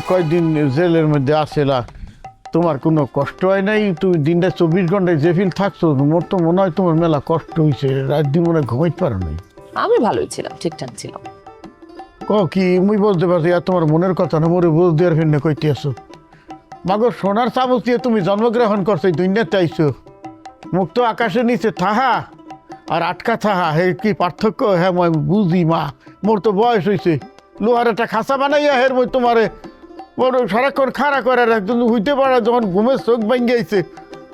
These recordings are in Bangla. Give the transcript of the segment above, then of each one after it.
কয়দিন জেলের মধ্যে আসেলা, তোমার কোনো কষ্ট হয় নাই? তুমি দিনটা 24 ঘন্টায় যে ফিল থাকছো, মোর তো মনে হয় তোমার মেলা কষ্ট হয়েছে, রাত দিন মনে হয় ঘুমাইতে পারো নাই। আমি ভালোই ছিলাম, ঠিকঠাক ছিলাম। কি মুই বলতে পারছি আর তোমার মনের কথা না মোরে বুঝ দেওয়ার ফিরনে কইতে আসো। মাগো সোনার চামচ দিয়ে তুমি জন্মগ্রহণ করছো, দুনিয়াতে আইছো। মুখ তো আকাশের নিচে থাহা আর আটকা থাহা, হে কি পার্থক্য? হ্যাঁ মই বুঝি মা, মোর তো বয়স হয়েছে, লোহার একটা খাঁচা বানাইয়া হের মই তোমারে বড় সারাক্ষণ খাড়া করে রাখতো, হইতে পারে যখন ঘুমের চোখ ভাঙ্গে আইছে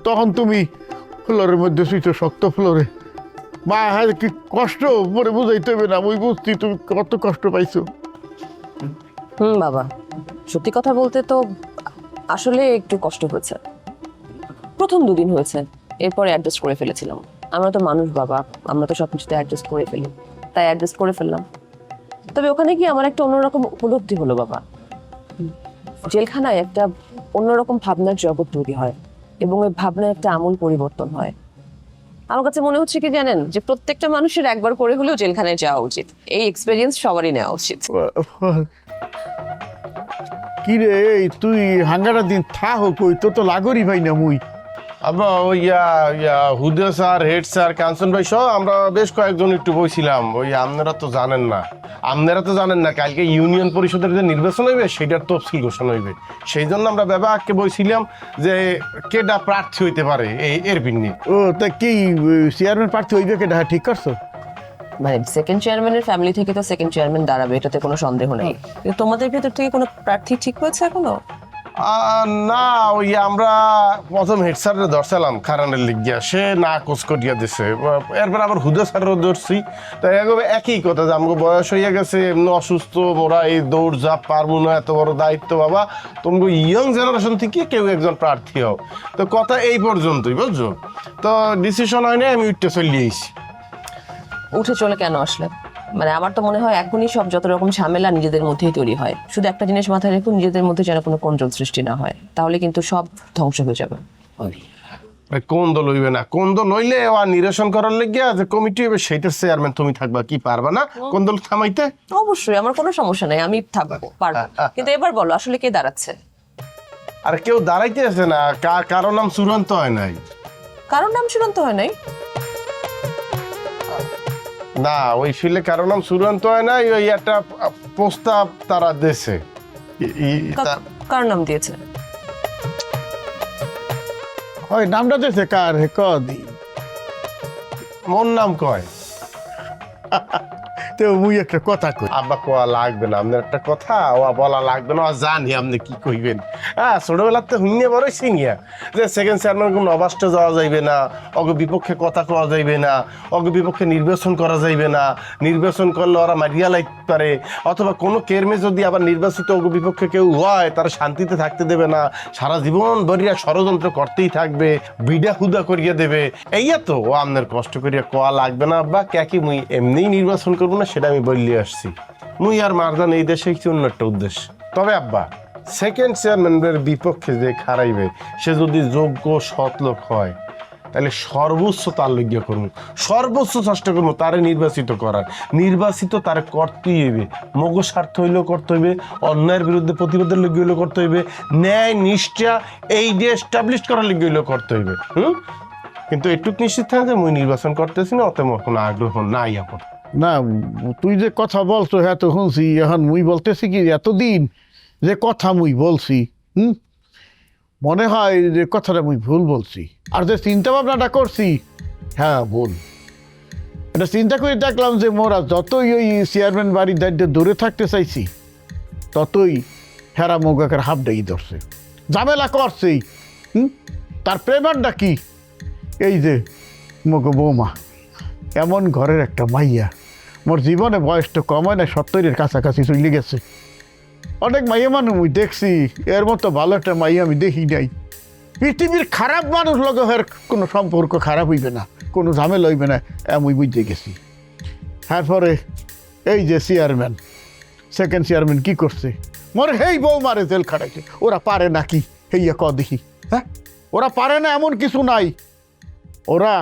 তখন তুমি ফ্লোরের মধ্যে শুইছো, শক্ত ফ্লোরে। মা হ্যাঁ কি কষ্ট পরে বুঝাইতে হবে না, আমি বুঝছি তুমি কত কষ্ট পাইছো। বাবা, সত্যি কথা বলতে তো আসলে একটু কষ্ট হয়েছে। প্রথম দুদিন হয়েছে, এরপরে অ্যাডজাস্ট করে ফেলেছিলাম। আমরা তো মানুষ বাবা, আমরা তো সবকিছুতে অ্যাডজাস্ট করে ফেলি, তাই অ্যাডজাস্ট করে ফেললাম। তবে ওখানে গিয়ে আমার একটা অন্যরকম উপলব্ধি হলো বাবা। জেলখানায় একটা অন্যরকম ভাবনার জগৎ তৈরি হয় এবং ওই ভাবনার একটা আমূল পরিবর্তন হয়। আমার কাছে মনে হচ্ছে কি জানেন, যে প্রত্যেকটা মানুষের একবার করে হলেও জেলখানায় যাওয়া উচিত। এই এক্সপেরিয়েন্স সবারই নেওয়া উচিত। কি রে তুই হাঙ্গাটা দিন থা হোক, ওই তো লাগরি ভাই না মুই। আব্বা ওই হুদে স্যার, হেড স্যার, কাঞ্চন ভাই সহ আমরা বেশ কয়েকজন একটু বইছিলাম। ওই আপনারা তো জানেন না কালকে ইউনিয়ন পরিষদের যে নির্বাচন হইবে সেটার তফসিল ঘোষণা হইবে। সেই জন্য আমরা ব্যাপারকে বইছিলাম যে কেডা প্রার্থী হইতে পারে এর ভিন্নি। ও তা কি চেয়ারম্যান প্রার্থী হইবে কেটা ঠিক করছো? মানে সেকেন্ড চেয়ারম্যানের ফ্যামিলি থেকে তো সেকেন্ড চেয়ারম্যান দাঁড়াবে, এটাতে কোনো সন্দেহ নেই। কিন্তু তোমাদের ভেতর থেকে কোনো প্রার্থী ঠিক হয়েছে এখনো? না, ওই আমরা প্রথম হেড স্যারের ধরছিলাম খারানের লিগিয়া, সে না কোচ করিয়া দিছে। এরপর আবার হুদে স্যারেরও ধরছি। তাই একই কথা যে আমাকে বয়স হইয়া গেছে, এমনি অসুস্থ, মোরা এই দৌড় ঝাঁপ পারবো না, এত বড় দায়িত্ব বাবা, তোমাকে ইয়ং জেনারেশন থেকে কেউ একজন প্রার্থী হও। তো কথা এই পর্যন্তই, বুঝছো? তো ডিসিশন হয় না, আমি উঠতে চলিয়েছি। উঠে চলে কেন আসলে? মানে আমার তো মনে হয় এখনই সব যত রকম ঝামেলা নিজেদের মধ্যেই তৈরি হয়। শুধু একটা জিনিস মাথায় রেখুন, নিজেদের মধ্যে যেন কোনো কোন্দল সৃষ্টি না হয়, তাহলে কিন্তু সব ধ্বংস হয়ে যাবে। কোন দল হইবে না, কোন দল হইলে আর নিরসন করার লেগে যে কমিটি হইবে সেইটার চেয়ারম্যান তুমি থাকবা, কি পারবা না কোন দল থামাইতে? অবশ্যই, আমার কোনো সমস্যা নেই, আমি থাকবো, পারবো। কিন্তু এবার বলো আসলে কে দাঁড়াচ্ছে? আর কেউ দাঁড়াইতে আছে না, কারো নাম চূড়ান্ত হয় নাই। কারণ নাম চূড়ান্ত হয় নাই? না, ওই ফিল্ডে কারো নাম চূড়ান্ত হয় নাই, ওই একটা প্রস্তাব তারা দেশে। কার নাম দিয়েছে? ওই নামটা দিয়েছে কার হে কদি? মোর নাম কয়। তো মুই একটা কথা কই। আব্বা কোয়া লাগবে না, আপনার একটা কথা ও বলা লাগবে না, জানি আপনি কি কইবেন। হ্যাঁ, ছোটবেলাতে হুইনে বড় সিনিয়া যে সেকেন্ড চেয়ারম্যান কোনো অবাস্টে যাওয়া যাইবে না, অগে বিপক্ষে কথা কওয়া যাইবে না, অগে বিপক্ষে নির্বাচন করা যাইবে না, নির্বাচন করলে ওরা মারিয়া লাগতে পারে, অথবা কোনো কেরমে যদি আবার নির্বাচিত অগে বিপক্ষে কেউ হয় তারা শান্তিতে থাকতে দেবে না, সারা জীবন ভরিয়া ষড়যন্ত্র করতেই থাকবে, বিডা হুদা করিয়া দেবে। এইয়া তো ও আপনার কষ্ট করিয়া কোয়া লাগবে না আব্বা, কি মুই এমনিই নির্বাচন করবো না সেটা আমি বললে আসছি। মুই আর মারদান এই দেশে কি অন্য একটা উদ্দেশ্য। তবে আব্বা, সেকেন্ড চেয়ারম্যানের বিপক্ষে যে খারাইবে সে যদি যোগ্য সৎ লোক হয় তাহলে সর্বোচ্চ তার লজ্ঞা করবো, সর্বোচ্চ চেষ্টা করবো তারে নির্বাচিত করার। নির্বাচিত তারে করতেই হইবে, মগ স্বার্থ হইলেও করতে হইবে, অন্যায়ের বিরুদ্ধে প্রতিবাদের লজ্ঞা হইলেও করতে হইবে, ন্যায় নিষ্ঠা এই দিয়ে এস্টাবলিশ করার লজ্ঞা হইলেও করতে হইবে। কিন্তু একটু নিশ্চিত থাকে যে মুই নির্বাচন করতেছি না, অত কোনো আগ্রহ নাই এখন। না তুই যে কথা বলছো হ্যাঁ তো শুনছি, এখন মুই বলতেছি কি এতদিন যে কথা মুই বলছি মনে হয় যে কথাটা মুই ভুল বলছি, আর যে চিন্তা ভাবনাটা করছি হ্যাঁ ভুল। এটা চিন্তা করে দেখলাম যে মোরা যতই ওই চেয়ারম্যান বাড়ির দায়িত্বে দূরে থাকতে চাইছি ততই হেরা মোগাকের হাফ ডাকি ধরছে, ঝামেলা করছেই। তার প্রেমারটা কি? এই যে মগ বৌমা, এমন ঘরের একটা মাইয়া, মোর জীবনে বয়সটা কম হয় না, 70-এর কাছাকাছি চলে গেছে। অনেক মাইয়া মানুষ আমি দেখছি, এর মতো ভালো একটা মাইয়া আমি দেখি নাই। পৃথিবীর খারাপ মানুষ লগে এর কোনো সম্পর্ক খারাপ হইবে না, কোনো ঝামেলা হইবে না, আমি বুঝতে গেছি। তারপরে এই যে চেয়ারম্যান, সেকেন্ড চেয়ারম্যান কি করছে? মোর হেই বৌমারে জেল খাটাইছে। ওরা পারে নাকি হেইয়া ক দেখি? হ্যাঁ, ওরা পারে না এমন কিছু নাই। ওরা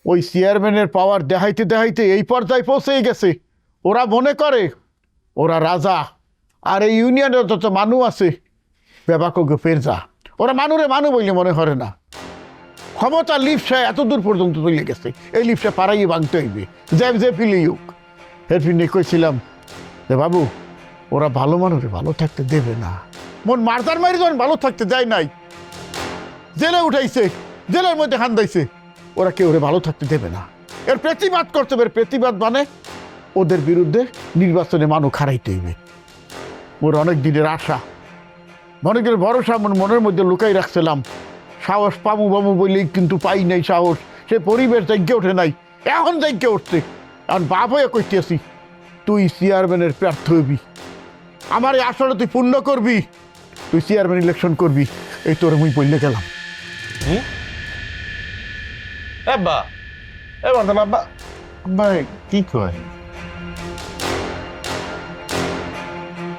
ওই চেয়ারম্যানের পাওয়ার দেখাইতে দেখাইতে এই পর্যায়ে পৌঁছেই গেছে। ওরা মনে করে ওরা রাজা, আর এই ইউনিয়নের যত মানুষ আছে বেবাককে ফের যা ওরা মানুরে মানু বললে মনে করে না ক্ষমতা লিপসা এত দূর পর্যন্ত চলে গেছে এই লিপসা পাড়াইয়ে ভাঙতে হইবে যে ফিলি হোক এর ফিনে কইছিলাম যে বাবু ওরা ভালো মানুষে ভালো থাকতে দেবে না মন মারতার মারি যখন ভালো থাকতে দেয় নাই জেলে উঠাইছে জেলের মধ্যে হান্দাইছে ওরা কেউ ওরে ভালো থাকতে দেবে না এর প্রতিবাদ করতে হবে প্রতিবাদ মানে ওদের বিরুদ্ধে নির্বাচনে মানুষ হারাইতে হইবে ওর অনেক দিনের আশা অনেক দিনের ভরসা মনের মধ্যে লুকাই রাখছিলাম সাহস পামু বামু বললেই কিন্তু পাই নাই সাহস সে পরিবেশ জায়গা ওঠে নাই এখন জায়গা উঠছে এখন বাপ হয়ে কইতেছি তুই চেয়ারম্যানের প্রার্থী হইবি আমার এই আশাটা তুই পূর্ণ করবি তুই চেয়ারম্যান ইলেকশন করবি এই তোরে মুই বললে গেলাম আব্বা এবার আব্বা আব্বা কি কয়